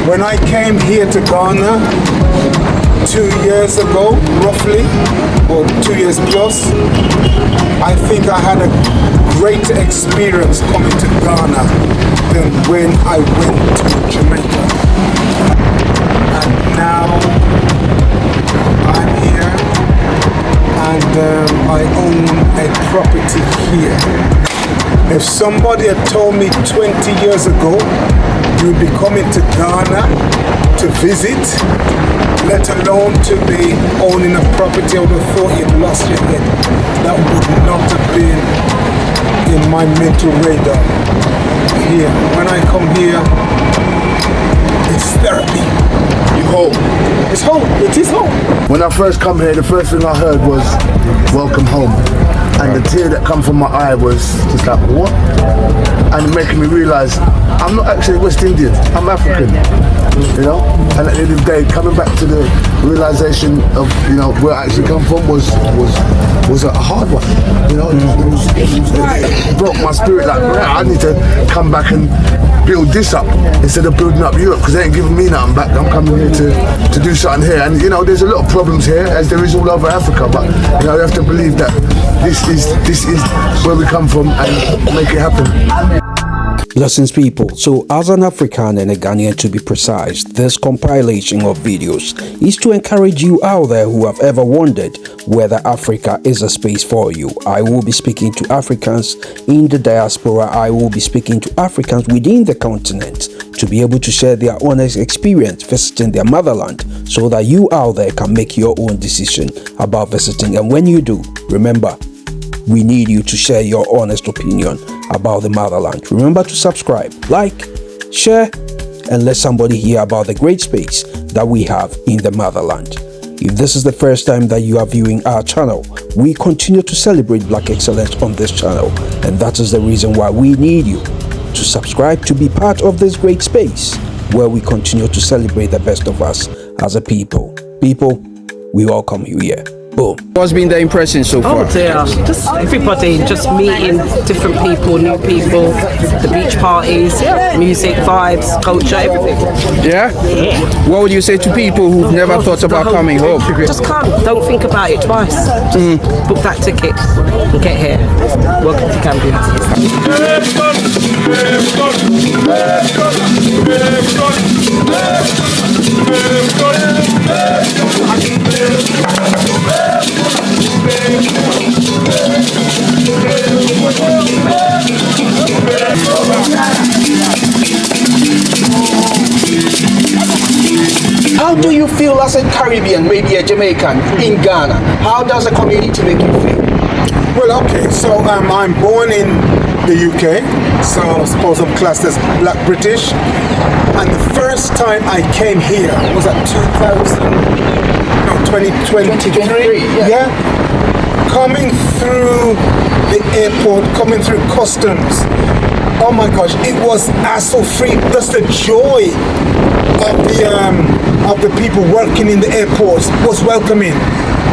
When I came here to Ghana 2 years ago, roughly, or 2 years plus, I think I had a greater experience coming to Ghana than when I went to Jamaica. And now I'm here and I own a property here. If somebody had told me 20 years ago you'd be coming to Ghana to visit, let alone to be owning a property, I would have thought you'd lost your head. That would not have been in my mental radar. Here, when I come here, it's therapy. You home? It's home. It is home. When I first come here, the first thing I heard was "Welcome home," and the tear that come from my eye was just like, what? And making me realise I'm not actually West Indian. I'm African. You know. And at the end of the day, coming back to the realisation of where I actually come from was a hard one. You know, it broke my spirit. Like, I need to come back and build this up instead of building up Europe, because they ain't giving me nothing back. I'm coming here to do something here, and there's a lot of problems here, as there is all over Africa. But you have to believe that this is where we come from and make it happen. Blessings, people. So as an African and a Ghanaian, to be precise, this compilation of videos is to encourage you out there who have ever wondered whether Africa is a space for you. I will be speaking to Africans in the diaspora. I will be speaking to Africans within the continent to be able to share their honest experience visiting their motherland, so that you out there can make your own decision about visiting. And when you do, remember, we need you to share your honest opinion about the motherland. Remember to subscribe, like, share, and let somebody hear about the great space that we have in the motherland. If this is the first time that you are viewing our channel, we continue to celebrate Black excellence on this channel, and that is the reason why we need you to subscribe to be part of this great space where we continue to celebrate the best of us as a people. People, we welcome you here. Boom. What's been the impression so far? Oh dear, just everybody, just meeting different people, new people, the beach parties, music, vibes, culture, everything. Yeah? What would you say to people who've never thought about coming home? Just come, don't think about it twice. Just book that ticket and get here. Welcome to Gambia. How do you feel as a Caribbean, maybe a Jamaican, in Ghana? How does the community make you feel? Well, okay, so I'm born in the UK, so I suppose I'm classed as Black British. And the first time I came here was at 2023. Yeah. Coming through the airport, coming through customs. Oh my gosh, it was hassle-free. Just the joy of the people working in the airports was welcoming.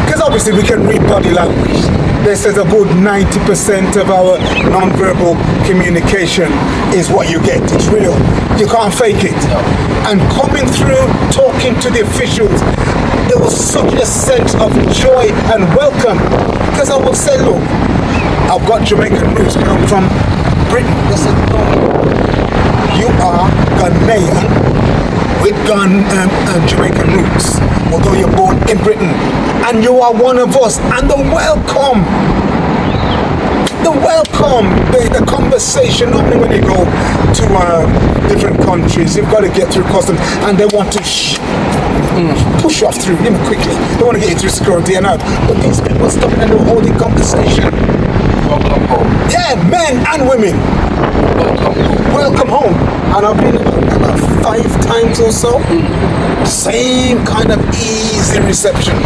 Because obviously we can read body language. They says a good 90% of our non-verbal communication is what you get. It's real. You can't fake it. And coming through, talking to the officials, there was such a sense of joy and welcome. Because I would say, look, I've got Jamaican roots, but I'm from Britain. They said, no, you are Ghanaian with Jamaican roots, although you're born in Britain, and you are one of us. And the welcome, the conversation. Normally when you go to different countries, you've got to get through customs, and they want to push you off through quickly. They want to get you through security and out. But these people stopping and they're holding conversation. Welcome home. Yeah, men and women. Welcome home. And I've been about 5 times or so. Same kind of easy reception.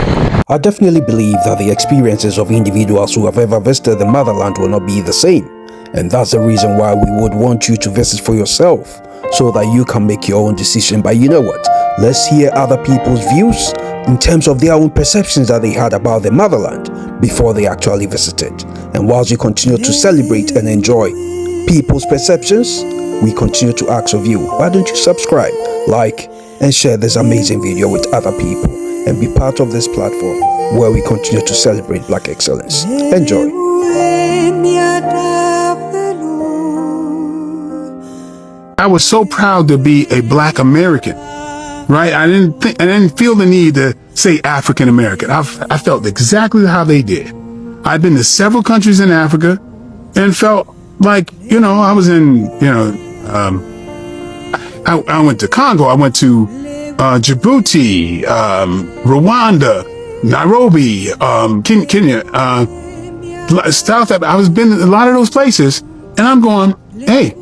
I definitely believe that the experiences of individuals who have ever visited the motherland will not be the same. And that's the reason why we would want you to visit for yourself, so that you can make your own decision. But you know what? Let's hear other people's views in terms of their own perceptions that they had about the motherland before they actually visited. And whilst you continue to celebrate and enjoy people's perceptions, we continue to ask of you, why don't you subscribe, like, and share this amazing video with other people and be part of this platform where we continue to celebrate Black excellence. Enjoy. I was so proud to be a Black American, right? I didn't feel the need to say African American. I felt exactly how they did. I'd been to several countries in Africa and felt like, I was in, I went to Congo, I went to Djibouti, Rwanda, Nairobi, Kenya, South Africa. I was been in a lot of those places, and I'm going, hey,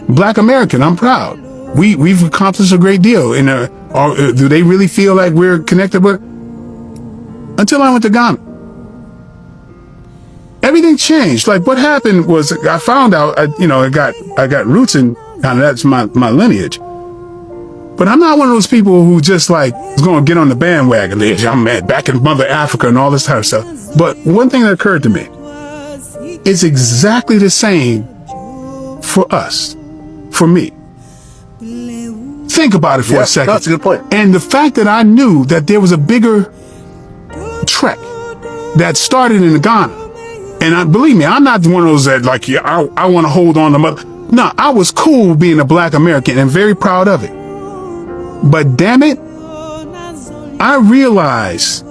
Black American, I'm proud. We've accomplished a great deal. Do they really feel like we're connected with? Until I went to Ghana, everything changed. Like, what happened was, I found out, I got roots in Ghana. That's my lineage. But I'm not one of those people who just like is going to get on the bandwagon. I'm back in Mother Africa and all this type of stuff. But one thing that occurred to me, it's exactly the same for us, for me. Think about it for a second. That's a good point. And the fact that I knew that there was a bigger trek that started in Ghana. And believe me, I'm not one of those that like, I want to hold on to mother. No, I was cool being a Black American and very proud of it. But damn it, I realized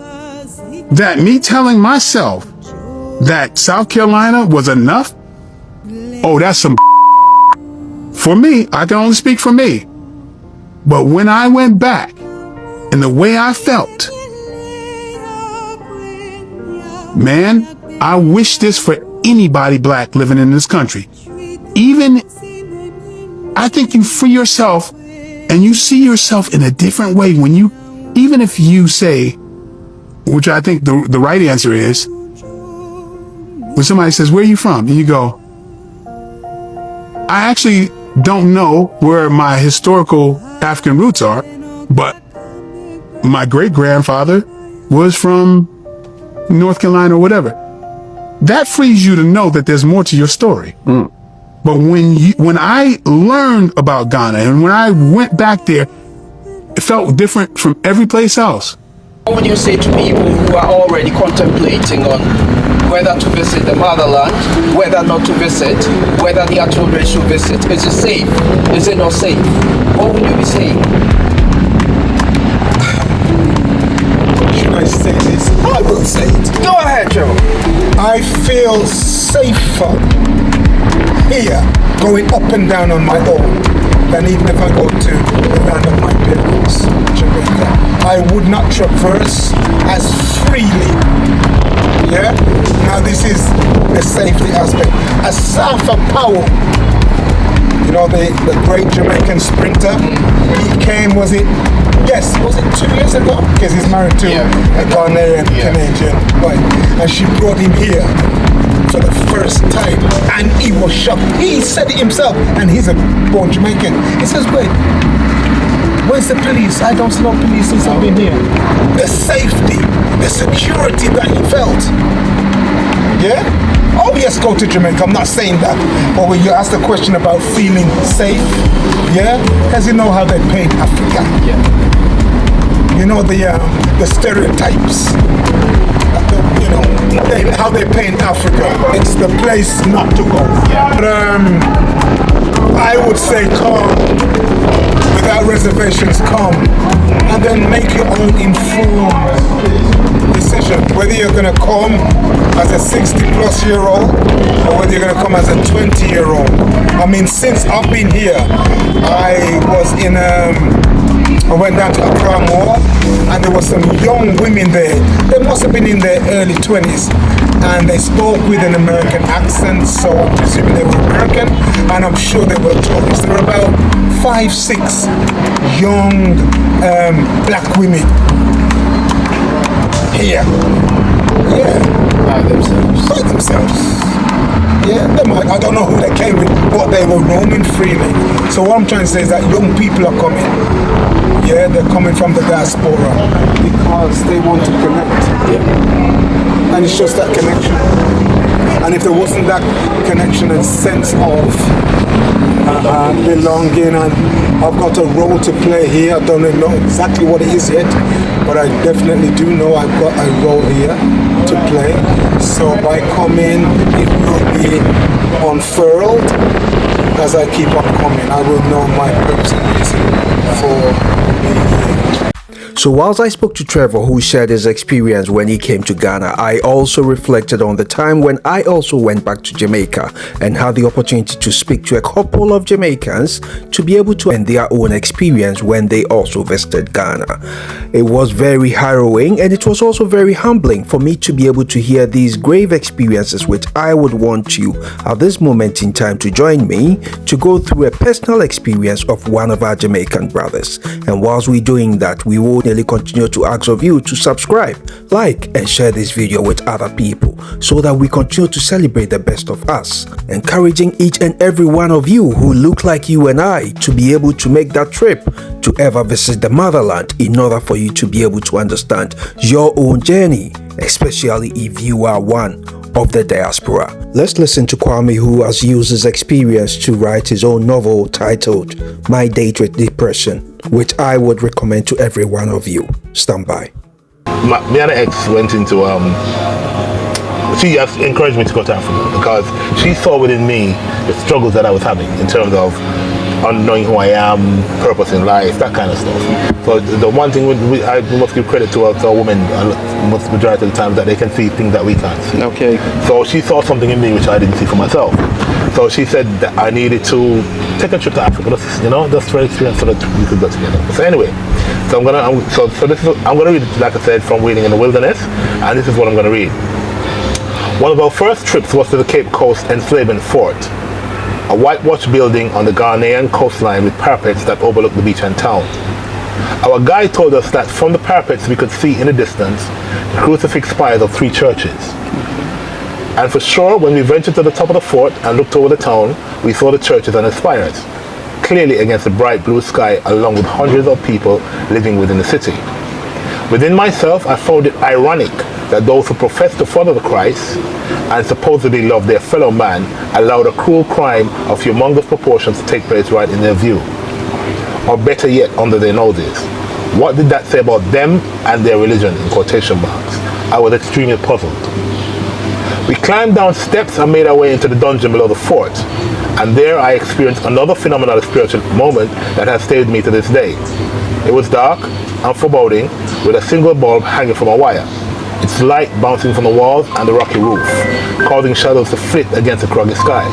that me telling myself that South Carolina was enough, that's some for me. I can only speak for me. But when I went back and the way I felt, man, I wish this for anybody Black living in this country. Even, I think you free yourself and you see yourself in a different way when even if you say, which I think the right answer is, when somebody says, where are you from? And you go, I actually don't know where my historical African roots are, but my great-grandfather was from North Carolina or whatever. That frees you to know that there's more to your story. But when I learned about Ghana and when I went back there, it felt different from every place else. What would you say to people who are already contemplating on whether to visit the motherland, whether not to visit, whether their children should visit? Is it safe? Is it not safe? What would you be saying? Should I say this? I will say it. Go ahead, Joe. I feel safer here going up and down on my own than even if I go to the land of my parents, Jamaica. I would not traverse as freely. Yeah? Now this is the safety aspect. Asafa Powell, the great Jamaican sprinter, he came, was it 2 years ago? Because he's married to a Ghanaian Canadian wife. And she brought him here for the first time, and he was shocked. He said it himself, and he's a born Jamaican. He says, wait, where's the police? I don't see no police since I've been here. The safety, the security that he felt. Yeah? Oh yes, go to Jamaica, I'm not saying that. But when you ask the question about feeling safe, because you know how they paint Africa. You know the stereotypes. How they paint Africa. It's the place not to go. But I would say come, without reservations, come, and then make your own informed decision. Whether you're going to come as a 60-plus-year-old or whether you're going to come as a 20-year-old. I mean, since I've been here, I went down to Accra Mall, and there were some young women there. They must have been in their early 20s, and they spoke with an American accent, so I'm presuming they were American, and I'm sure they were tourists. There were about 5, 6 young Black women here. By themselves. I don't know who they came with, but they were roaming freely. So what I'm trying to say is that young people are coming. They're coming from the diaspora because they want to connect. And it's just that connection. And if there wasn't that connection and sense of belonging and I've got a role to play here. I don't know exactly what it is yet, but I definitely do know I've got a role here to play. So by coming, it will be unfurled. As I keep on coming, I will know my purpose and reason for being here. So whilst I spoke to Trevor, who shared his experience when he came to Ghana, I also reflected on the time when I also went back to Jamaica and had the opportunity to speak to a couple of Jamaicans to be able to end their own experience when they also visited Ghana. It was very harrowing, and it was also very humbling for me to be able to hear these grave experiences, which I would want you at this moment in time to join me to go through a personal experience of one of our Jamaican brothers. And whilst we're doing that, we will continue to ask of you to subscribe, like, and share this video with other people so that we continue to celebrate the best of us, encouraging each and every one of you who look like you and I to be able to make that trip to ever visit the motherland in order for you to be able to understand your own journey, especially if you are one of the diaspora. Let's listen to Kwame, who has used his experience to write his own novel titled My Date with Depression, which I would recommend to every one of you. Stand by. Me and ex went into she has encouraged me to go to Africa because she saw within me the struggles that I was having in terms of unknowing who I am, purpose in life, that kind of stuff. So the one thing I must give credit to our women, most majority of the time, that they can see things that we can't see. Okay. So she saw something in me which I didn't see for myself. So she said that I needed to take a trip to Africa, just for experience, so that we could go together. So anyway, I'm gonna read, like I said, from Waiting in the Wilderness, and this is what I'm gonna read. One of our first trips was to the Cape Coast Enslavement Fort, a whitewashed building on the Ghanaian coastline with parapets that overlook the beach and town. Our guide told us that from the parapets we could see in the distance the crucifix spires of 3 churches. And for sure, when we ventured to the top of the fort and looked over the town, we saw the churches and the spires, clearly against the bright blue sky, along with hundreds of people living within the city. Within myself, I found it ironic that those who profess to follow the Christ and supposedly love their fellow man allowed a cruel crime of humongous proportions to take place right in their view, or better yet, under their noses. What did that say about them and their religion, in quotation marks? I was extremely puzzled. We climbed down steps and made our way into the dungeon below the fort, and there I experienced another phenomenal spiritual moment that has stayed with me to this day. It was dark and foreboding, with a single bulb hanging from a wire, its light bouncing from the walls and the rocky roof, causing shadows to flit against the craggy skies.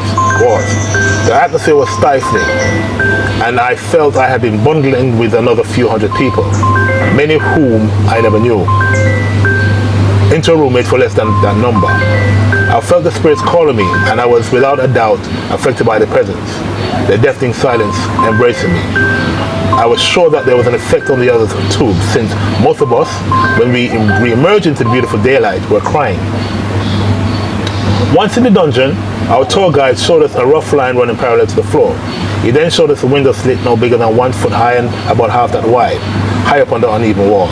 The atmosphere was stifling, and I felt I had been bundling with another few hundred people, many of whom I never knew, into a room made for less than that number. I felt the spirits calling me, and I was without a doubt affected by the presence, the deafening silence embracing me. I was sure that there was an effect on the others too, since most of us, when we re-emerged into the beautiful daylight, were crying. Once in the dungeon, our tour guide showed us a rough line running parallel to the floor. He then showed us a window slit no bigger than 1 foot high and about half that wide, high up on the uneven wall.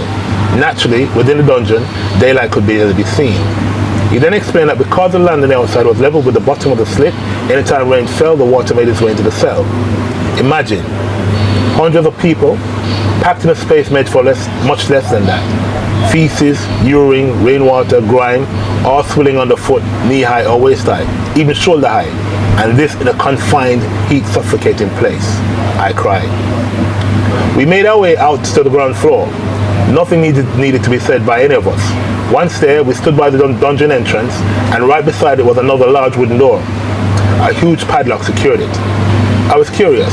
Naturally, within the dungeon, daylight could barely be seen. He then explained that because the land on the outside was level with the bottom of the slit, anytime rain fell, the water made its way into the cell. Imagine, hundreds of people packed in a space made for much less than that. Feces, urine, rainwater, grime, all swilling underfoot, knee-high or waist-high, even shoulder-high, and this in a confined, heat-suffocating place. I cried. We made our way out to the ground floor. Nothing needed to be said by any of us. Once there, we stood by the dungeon entrance, and right beside it was another large wooden door. A huge padlock secured it. I was curious,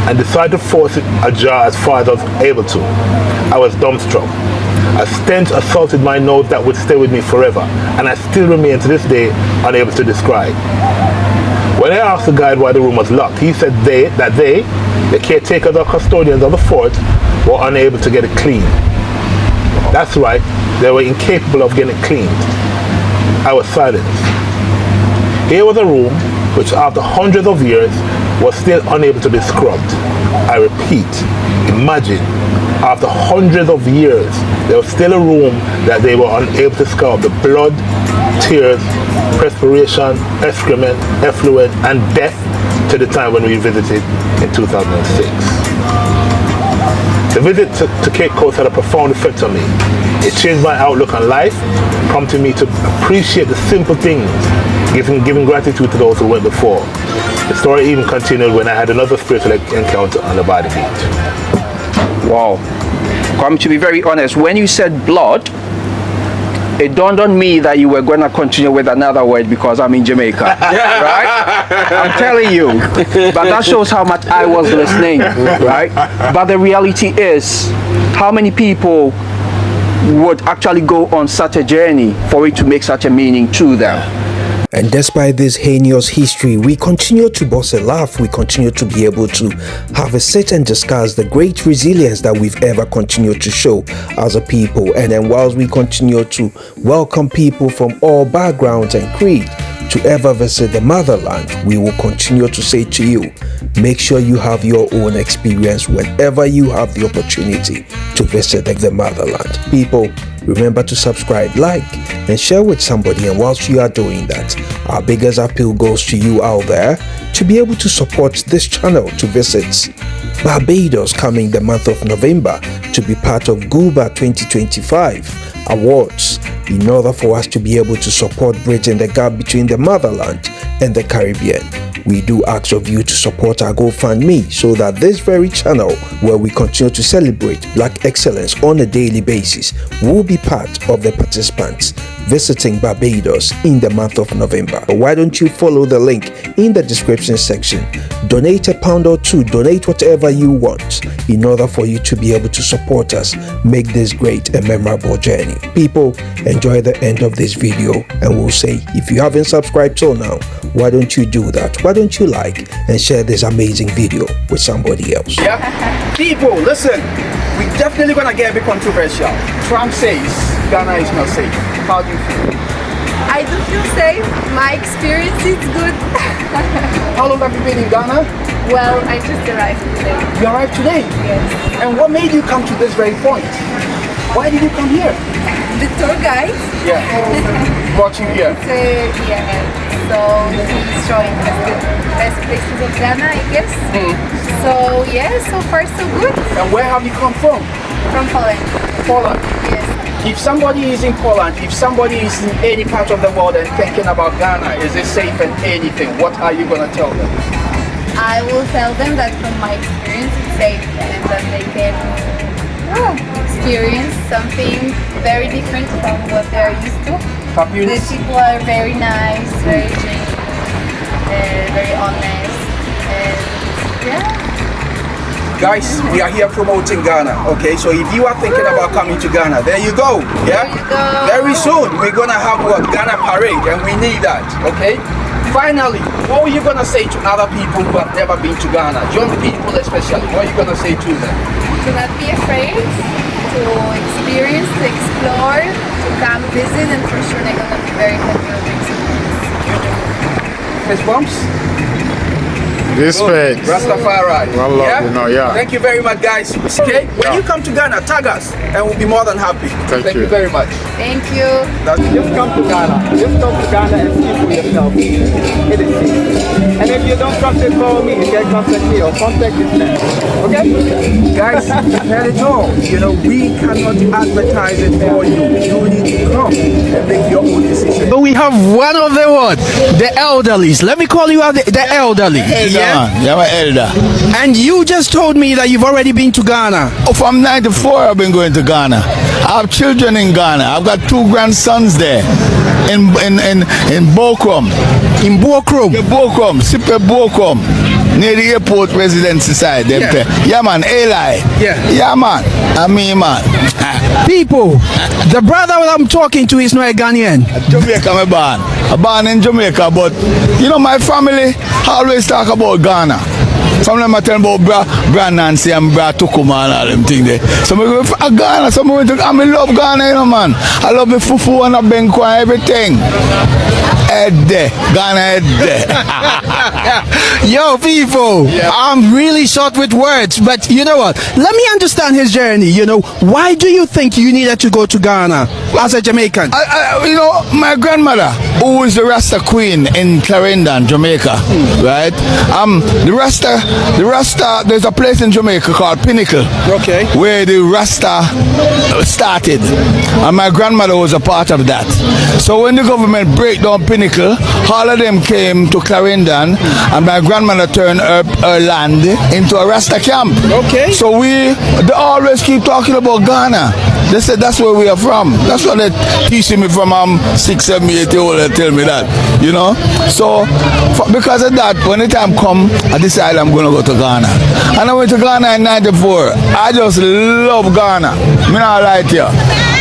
and decided to force it ajar as far as I was able to. I was dumbstruck. A stench assaulted my nose that would stay with me forever, and I still remain to this day unable to describe. When I asked the guide why the room was locked, he said that the caretakers or custodians of the fort, were unable to get it clean. That's right, they were incapable of getting it cleaned. I was silent. Here was a room which after hundreds of years was still unable to be scrubbed. I repeat, imagine, after hundreds of years, there was still a room that they were unable to scrub the blood, tears, perspiration, excrement, effluent, and death to the time when we visited in 2006. The visit to Cape Coast had a profound effect on me. It changed my outlook on life, prompting me to appreciate the simple things, giving gratitude to those who went before. The story even continued when I had another spiritual encounter on the Body Beach. Wow. Come to be very honest, when you said blood, it dawned on me that you were going to continue with another word because I'm in Jamaica. Right? I'm telling you. But that shows how much I was listening. Right? But the reality is, how many people would actually go on such a journey for it to make such a meaning to them? And despite this heinous history, we continue to bust a laugh. We continue to be able to have a sit and discuss the great resilience that we've ever continued to show as a people. And then whilst we continue to welcome people from all backgrounds and creed to ever visit the motherland, we will continue to say to you, make sure you have your own experience whenever you have the opportunity to visit the motherland. People, remember to subscribe, like, and share with somebody. And whilst you are doing that, our biggest appeal goes to you out there to be able to support this channel to visit Barbados coming the month of November to be part of GUBA 2025 awards, in order for us to be able to support bridging the gap between the motherland and the Caribbean. We do ask of you to support our GoFundMe so that this very channel, where we continue to celebrate Black excellence on a daily basis, will be part of the participants visiting Barbados in the month of November. Why don't you follow the link in the description section? Donate £1 or £2, donate whatever you want in order for you to be able to support us make this great and memorable journey. People, enjoy the end of this video, and we'll say, if you haven't subscribed till now, why don't you do that? Why don't you like and share this amazing video with somebody else? Yeah. People, listen, we're definitely gonna get a bit controversial. Trump says Ghana is not safe. How do you feel? I do feel safe. My experience is good. How long have you been in Ghana? Well, I just arrived today. You arrived today? Yes. And what made you come to this very point? Why did you come here? The tour guide. Yeah. Brought you here. So he's showing us the best places of Ghana, I guess. So yeah, so far so good. And where have you come from? From Poland. Poland. Yes. If somebody is in Poland, if somebody is in any part of the world and thinking about Ghana, is it safe and anything, what are you going to tell them? I will tell them that from my experience it's safe and that they can experience something very different from what they're used to. The people are very nice, very genuine, very honest, and yeah. Guys, we are here promoting Ghana, okay? So if you are thinking about coming to Ghana, there you go, yeah? There you go. Very soon, we're gonna have what? Ghana Parade, and we need that, okay? Finally, what are you gonna say to other people who have never been to Ghana? Young people especially, what are you gonna say to them? To not be afraid, to experience, to explore, to come visit, and for sure they're gonna be very happy with the experience. Fist bumps? Respect. Rastafari. Well, love, you know, yeah. Thank you very much, guys. Okay, when you come to Ghana, tag us, and we'll be more than happy. Thank you very much. Thank you. Just come to Ghana. Just come to Ghana and see for yourself. It is safe. And if you don't trust it, call me. You can contact me or contact this man. Okay? Guys, let it all. You know, we cannot advertise it for you. You need to come and make your own decision. So we have one of the what? The elderlies. Let me call you the elderly. Yeah, I'm an elder. And you just told me that you've already been to Ghana. Oh, from 94 I've been going to Ghana. I have children in Ghana. I've got 2 grandsons there in Bokrom. In Bokrom? Yeah, Bokrom, Sipe Bokrom. Near the airport residency side. Yeah, man, Eli. Yeah, man. I mean, man. People, the brother that I'm talking to is not a Ghanaian. Jamaica, I'm born in Jamaica, but you know, my family always talk about Ghana. Some of them are telling about Bra Nancy and Bra Tukuma and all them things there. Some of them go for Ghana, some of them I love Ghana, you know, man. I love the fufu and the benko and everything. head there. Ghana head there. Yo, people, I'm really short with words, but you know what? Let me understand his journey. You know, why do you think you needed to go to Ghana as a Jamaican? You know, my grandmother, who is the Rasta Queen in Clarendon, Jamaica, right? The Rasta, there's a place in Jamaica called Pinnacle, Okay. where the Rasta started, and my grandmother was a part of that. So when the government break down Pinnacle, all of them came to Clarendon, and my grandmother turned her land into a Rasta camp. Okay. So they always keep talking about Ghana. They said that's where we are from. That's what they teaching me from 6, 7, 8 years old. They tell me that, you know. So because of that, when the time come, I decided I'm gonna go to Ghana. And I went to Ghana in '94. I just love Ghana. Me not lie to you.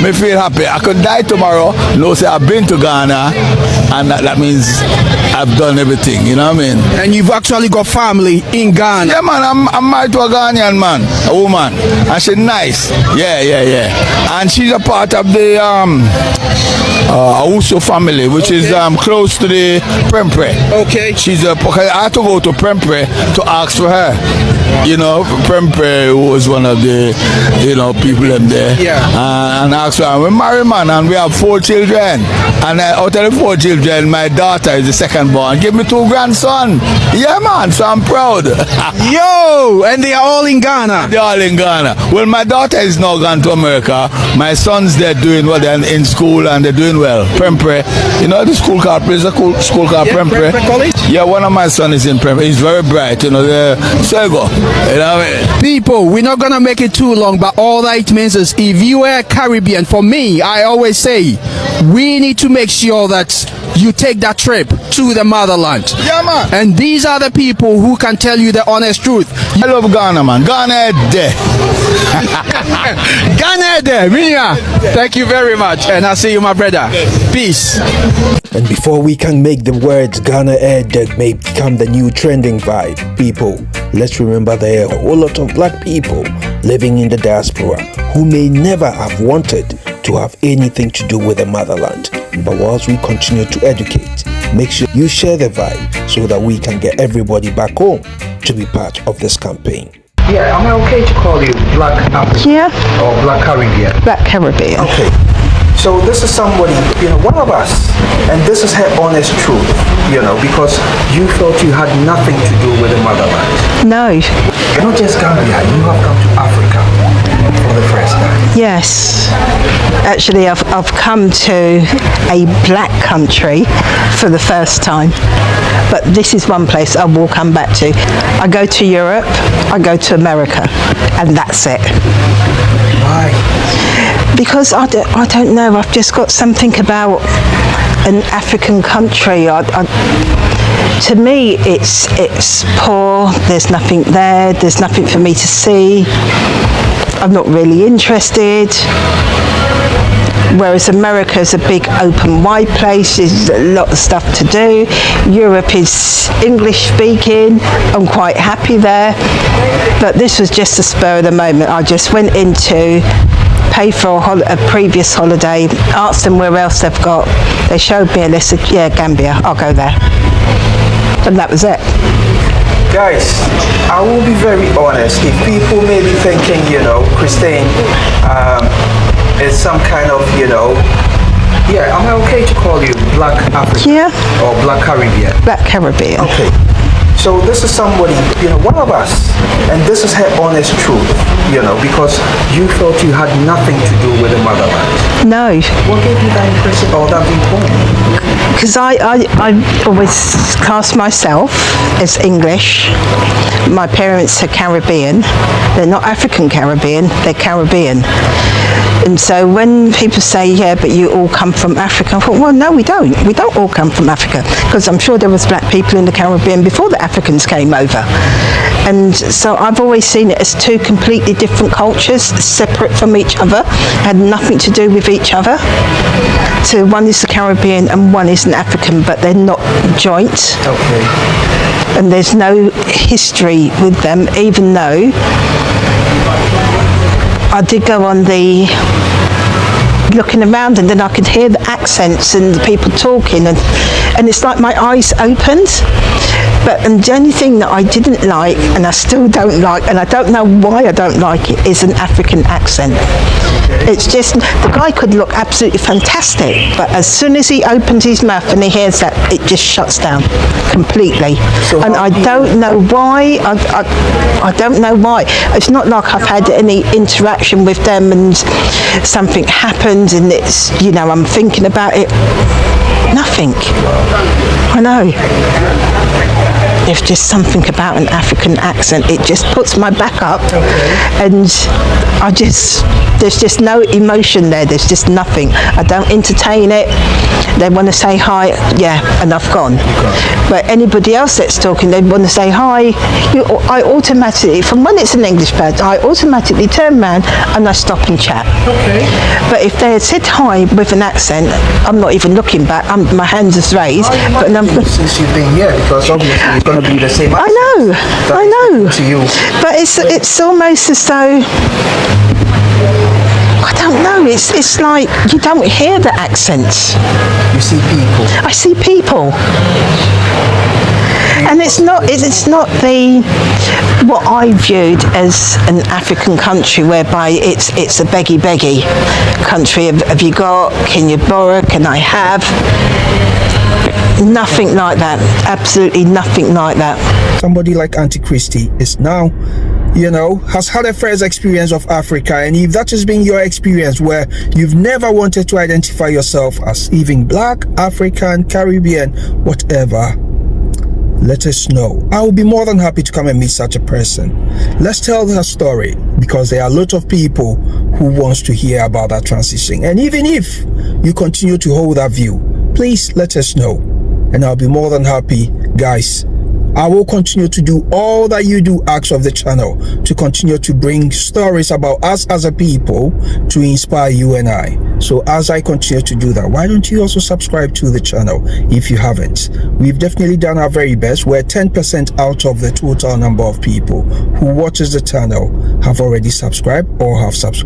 Me feel happy. I could die tomorrow. No, say I've been to Ghana, and that means I've done everything. You know what I mean? And you've actually got family in Ghana. Yeah, man. I'm married to a Ghanaian man, a woman, and she's nice. Yeah. And she's a part of the Auso family, which is close to the Prempeh. Okay. I had to go to Prempeh to ask for her. You know, Prempeh was one of the, people in there. Yeah. And asked for her. We're married, man, and we have 4 children. And out of the 4 children, my daughter is the second born. Give me 2 grandsons. Yeah, man. So I'm proud. Yo, and they are all in Ghana. They're all in Ghana. Well, my daughter is now gone to America. My sons, they're doing well. They're in school and they're doing well. Prempeh. You know the school called Prempeh? Prempeh College? Yeah, one of my sons is in Prempeh. He's very bright. You know, the Sego. You know what I mean? People, we're not gonna make it too long, but all that means is if you are Caribbean, for me, I always say we need to make sure that you take that trip to the motherland. Yeah, man. And these are the people who can tell you the honest truth. I love Ghana, man. Ghana there. Ghana there, Minya. Thank you very much, and I'll see you, my brother. Peace. And before we can make the words Ghana Air Deck may become the new trending vibe, people, let's remember there are a whole lot of black people living in the diaspora who may never have wanted to have anything to do with the motherland. But whilst we continue to educate, make sure you share the vibe so that we can get everybody back home to be part of this campaign. Yeah, am I okay to call you Black African? Yeah. Or Black Caribbean? Black Caribbean. Okay. So this is somebody, one of us, and this is her honest truth, because you felt you had nothing to do with the motherland. No. You're not just Gambia, you have come to Africa for the first time. Yes. Actually, I've come to a black country for the first time. But this is one place I will come back to. I go to Europe, I go to America, and that's it. Why? Because I don't know, I've just got something about an African country. To me, it's poor, there's nothing there, there's nothing for me to see. I'm not really interested. Whereas America is a big open wide place, there's a lot of stuff to do. Europe is English speaking, I'm quite happy there. But this was just a spur of the moment. I just went into pay for a previous holiday, asked them where else they've got. They showed me a list, said, yeah, Gambia, I'll go there. And that was it. Guys, I will be very honest. If people may be thinking, Christine is some kind of, yeah, am I okay to call you Black African? Yeah. Or Black Caribbean? Black Caribbean. Okay. So this is somebody, one of us, and this is her honest truth, because you felt you had nothing to do with the motherland. No. What gave you that impression or that viewpoint? Because I always class myself as English. My parents are Caribbean. They're not African Caribbean, they're Caribbean. And so when people say, yeah, but you all come from Africa, I thought, well, no, we don't. We don't all come from Africa, because I'm sure there was black people in the Caribbean before the Africans came over. And so I've always seen it as 2 completely different cultures, separate from each other, had nothing to do with each other. So one is the Caribbean and one is an African, but they're not joint. Okay. And there's no history with them, even though I did go on the looking around, and then I could hear the accents and the people talking, and it's like my eyes opened. And the only thing that I didn't like, and I still don't like, and I don't know why I don't like it, is an African accent. It's just, the guy could look absolutely fantastic, but as soon as he opens his mouth and he hears that, it just shuts down completely. And I don't know why. I don't know why. It's not like I've had any interaction with them and something happened and it's, you know, I'm thinking about it. Nothing. I know. There's just something about an African accent. It just puts my back up, and there's just no emotion there. There's just nothing. I don't entertain it. They want to say hi, yeah, and I've gone. But anybody else that's talking, they want to say hi. I automatically, from when it's an English person, I automatically turn around and I stop and chat. But if they had said hi with an accent, I'm not even looking back. My hands are raised. But since you've been here, because obviously it's going to be the same. I know. To you. But it's almost as though, I don't know, it's like you don't hear the accents. You see people. I see people. And it's not the what I viewed as an African country whereby it's a beggy country. Have you got, can you borrow, can I have? Nothing like that. Absolutely nothing like that. Somebody like Auntie Christy is now, you know, has had a first experience of Africa, and if that has been your experience where you've never wanted to identify yourself as even Black, African, Caribbean, whatever, let us know. I will be more than happy to come and meet such a person. Let's tell her story, because there are a lot of people who wants to hear about that transition. And even if you continue to hold that view, please let us know, and I'll be more than happy. Guys, I will continue to do all that you do ask of the channel, to continue to bring stories about us as a people to inspire you and I. So as I continue to do that, why don't you also subscribe to the channel if you haven't? We've definitely done our very best. We're 10% out of the total number of people who watches the channel have already subscribed or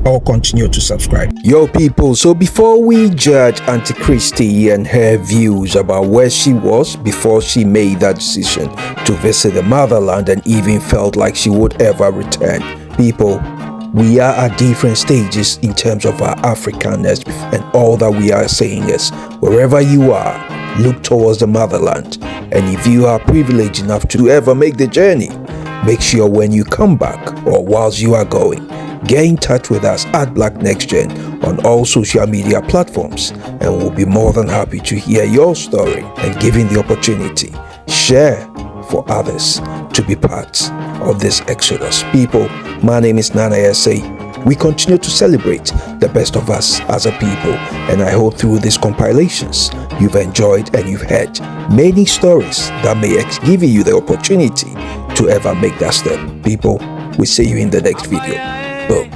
or continue to subscribe. Yo people, so before we judge Auntie Christy and her views about where she was before she made that decision to visit the motherland and even felt like she would ever return, people, we are at different stages in terms of our Africanness, and all that we are saying is, wherever you are, look towards the motherland. And if you are privileged enough to ever make the journey, make sure when you come back or whilst you are going, get in touch with us at Black Next Gen on all social media platforms, and we'll be more than happy to hear your story, and given the opportunity, share for others to be part of this exodus. People, my name is Nana SA. We continue to celebrate the best of us as a people, and I hope through these compilations you've enjoyed and you've heard many stories that may give you the opportunity to ever make that step. People, we see you in the next video. Boom.